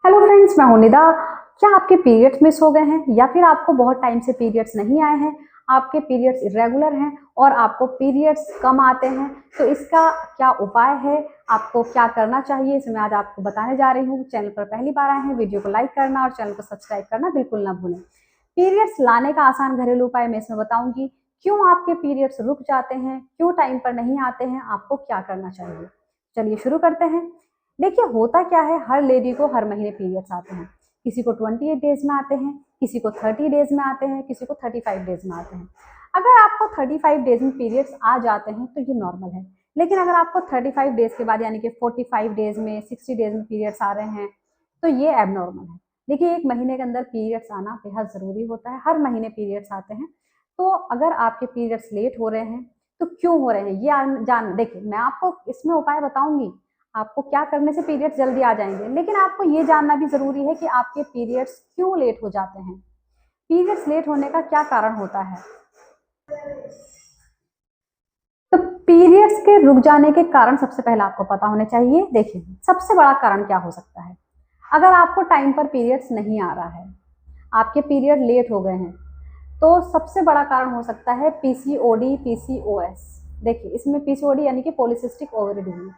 Hello friends, मैं हूं निदा। क्या आपके पीरियड्स मिस हो गए हैं या फिर आपको बहुत टाइम से पीरियड्स नहीं आए हैं, आपके पीरियड्स इरेगुलर हैं और आपको पीरियड्स कम आते हैं, तो इसका क्या उपाय है, आपको क्या करना चाहिए, इसे मैं आज आपको बताने जा रही हूँ। चैनल पर पहली बार आए हैं, वीडियो को लाइक करना और चैनल को सब्सक्राइब करना बिल्कुल ना भूलें। पीरियड्स लाने का आसान घरेलू उपाय मैं इसमें बताऊंगी। क्यों आपके पीरियड्स रुक जाते हैं, क्यों टाइम पर नहीं आते हैं, आपको क्या करना चाहिए। चलिए शुरू करते हैं। देखिए, होता क्या है, हर लेडी को हर महीने पीरियड्स आते हैं। किसी को 28 डेज में आते हैं, किसी को 30 डेज में आते हैं, किसी को 35 डेज में आते हैं। अगर आपको 35 डेज में पीरियड्स आ जाते हैं तो ये नॉर्मल है। लेकिन अगर आपको 35 डेज के बाद यानी कि 45 डेज में, 60 डेज में पीरियड्स आ रहे हैं तो ये एबनॉर्मल है। देखिए, एक महीने के अंदर पीरियड्स आना बेहद ज़रूरी होता है, हर महीने पीरियड्स आते हैं। तो अगर आपके पीरियड्स लेट हो रहे हैं तो क्यों हो रहे हैं ये जान देखिए, मैं आपको इसमें उपाय बताऊंगी, आपको क्या करने से पीरियड्स जल्दी आ जाएंगे। लेकिन आपको ये जानना भी जरूरी है कि आपके पीरियड्स क्यों लेट हो जाते हैं, पीरियड्स लेट होने का क्या कारण होता है। तो पीरियड्स के रुक जाने के कारण सबसे पहले आपको पता होने चाहिए। देखिए, सबसे बड़ा कारण क्या हो सकता है। अगर आपको टाइम पर पीरियड्स नहीं आ रहा है, आपके पीरियड लेट हो गए हैं, तो सबसे बड़ा कारण हो सकता है पीसीओडी, पीसीओएस। देखिए, इसमें पीसीओडी यानी कि पॉलीसिस्टिक ओवरी डिजीज।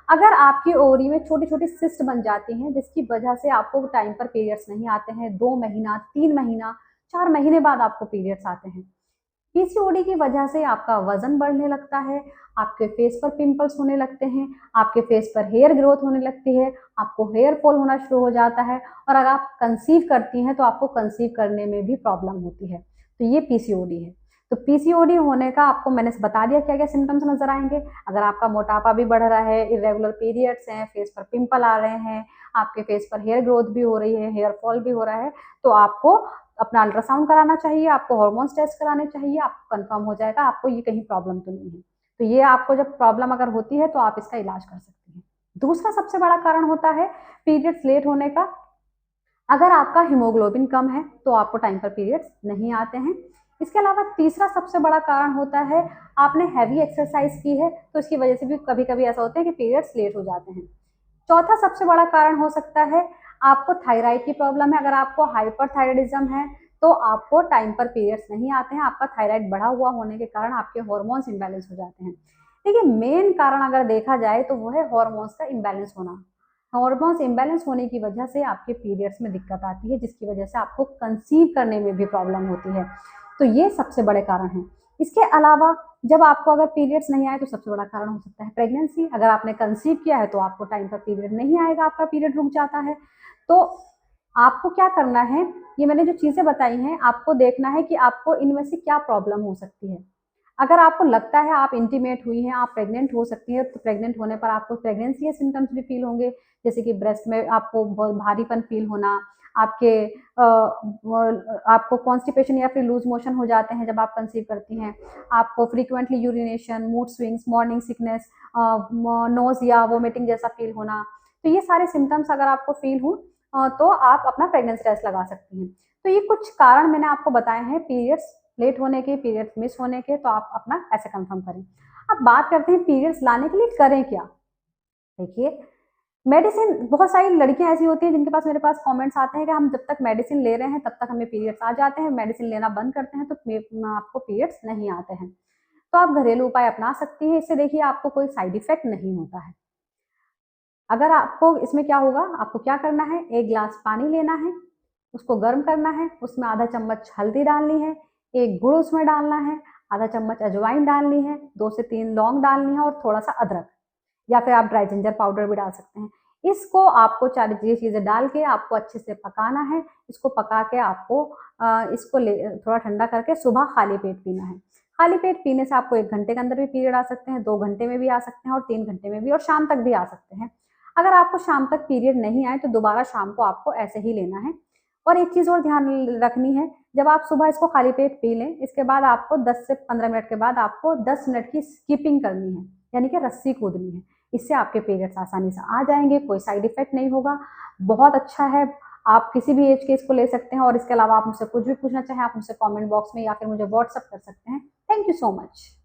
अगर आपकी ओवरी में छोटी छोटी सिस्ट बन जाती हैं जिसकी वजह से आपको टाइम पर पीरियड्स नहीं आते हैं, 2 महीना, 3 महीना, 4 महीने बाद आपको पीरियड्स आते हैं। पीसीओडी की वजह से आपका वजन बढ़ने लगता है, आपके फेस पर पिंपल्स होने लगते हैं, आपके फेस पर हेयर ग्रोथ होने लगती है, आपको हेयर फॉल होना शुरू हो जाता है, और अगर आप कंसीव करती हैं तो आपको कंसीव करने में भी प्रॉब्लम होती है। तो ये पीसीओडी है। तो पीसीओडी होने का आपको मैंने बता दिया क्या क्या सिम्टम्स नजर आएंगे। अगर आपका मोटापा भी बढ़ रहा है, इरेगुलर पीरियड्स हैं, फेस पर पिंपल आ रहे हैं, आपके फेस पर हेयर ग्रोथ भी हो रही है, हेयर फॉल भी हो रहा है, तो आपको अपना अल्ट्रासाउंड कराना चाहिए, आपको हार्मोन्स टेस्ट कराने चाहिए। आपको कंफर्म हो जाएगा आपको ये कहीं प्रॉब्लम तो नहीं है। तो ये आपको जब प्रॉब्लम अगर होती है तो आप इसका इलाज कर सकते हैं। दूसरा सबसे बड़ा कारण होता है पीरियड्स लेट होने का, अगर आपका हीमोग्लोबिन कम है तो आपको टाइम पर पीरियड्स नहीं आते हैं। इसके अलावा तीसरा सबसे बड़ा कारण होता है आपने हैवी एक्सरसाइज की है तो इसकी वजह से भी कभी कभी ऐसा होता है कि पीरियड्स लेट हो जाते हैं। चौथा सबसे बड़ा कारण हो सकता है आपको थायराइड की प्रॉब्लम है। अगर आपको हाइपरथायराइडिज्म है तो आपको टाइम पर पीरियड्स नहीं आते हैं, आपका थायराइड बढ़ा हुआ होने के कारण आपके हार्मोन्स इम्बैलेंस हो जाते हैं। देखिए, मेन कारण अगर देखा जाए तो वो है हार्मोन्स का इम्बैलेंस होना। हार्मोन्स इम्बैलेंस होने की वजह से आपके पीरियड्स में दिक्कत आती है, जिसकी वजह से आपको कंसीव करने में भी प्रॉब्लम होती है। तो ये सबसे बड़े कारण हैं। इसके अलावा जब आपको अगर पीरियड्स नहीं आए तो सबसे बड़ा कारण हो सकता है प्रेगनेंसी। अगर आपने कंसीव किया है तो आपको टाइम पर पीरियड नहीं आएगा, आपका पीरियड रुक जाता है। तो आपको क्या करना है, ये मैंने जो चीजें बताई हैं आपको देखना है कि आपको इनमें से क्या प्रॉब्लम हो सकती है। अगर आपको लगता है आप इंटीमेट हुई हैं, आप प्रेग्नेंट हो सकती हैं, तो प्रेग्नेंट होने पर आपको प्रेगनेंसी के सिम्टम्स भी फील होंगे, जैसे कि ब्रेस्ट में आपको बहुत भारीपन फील होना, आपके आपको कॉन्स्टिपेशन या फिर लूज मोशन हो जाते हैं जब आप कंसीव करती हैं, आपको frequently urination, mood swings, morning sickness, nausea, vomiting जैसा फील होना। तो ये सारे सिम्टम्स अगर आपको फील हो तो आप अपना प्रेगनेंसी टेस्ट लगा सकती हैं। तो ये कुछ कारण मैंने आपको बताए हैं पीरियड्स लेट होने के, पीरियड्स मिस होने के, तो आप अपना ऐसे कंफर्म करें। अब बात करते हैं पीरियड्स लाने के लिए करें क्या। देखिए, मेडिसिन, बहुत सारी लड़कियां ऐसी होती हैं जिनके पास मेरे पास कमेंट्स आते हैं कि हम जब तक मेडिसिन ले रहे हैं तब तक हमें पीरियड्स आ जाते हैं, मेडिसिन लेना बंद करते हैं तो आपको पीरियड्स नहीं आते हैं। तो आप घरेलू उपाय अपना सकती हैं, इससे देखिए आपको कोई साइड इफेक्ट नहीं होता है। अगर आपको इसमें क्या होगा, आपको क्या करना है, 1 गिलास पानी लेना है, उसको गर्म करना है, उसमें आधा चम्मच हल्दी डालनी है, एक गुड़ उसमें डालना है, आधा चम्मच अजवाइन डालनी है, 2 से 3 लौंग डालनी है और थोड़ा सा अदरक, या फिर आप ड्राई जिंजर पाउडर भी डाल सकते हैं। इसको आपको चार ये चीज़ें डाल के आपको अच्छे से पकाना है। इसको पका के आपको इसको थोड़ा ठंडा करके सुबह खाली पेट पीना है। खाली पेट पीने से आपको 1 घंटे के अंदर भी पीरियड आ सकते हैं, 2 घंटे में भी आ सकते हैं और 3 घंटे में भी, और शाम तक भी आ सकते हैं। अगर आपको शाम तक पीरियड नहीं आए तो दोबारा शाम को आपको ऐसे ही लेना है। और एक चीज़ और ध्यान रखनी है, जब आप सुबह इसको खाली पेट पी लें, इसके बाद आपको 10 से 15 मिनट के बाद आपको 10 मिनट की स्किपिंग करनी है, यानी कि रस्सी कूदनी है। इससे आपके पीरियड्स आसानी से आ जाएंगे, कोई साइड इफेक्ट नहीं होगा, बहुत अच्छा है। आप किसी भी एज के इसको ले सकते हैं, और इसके अलावा आप मुझसे कुछ भी पूछना चाहें आप मुझसे कमेंट बॉक्स में या फिर मुझे व्हाट्सअप कर सकते हैं। Thank you so much.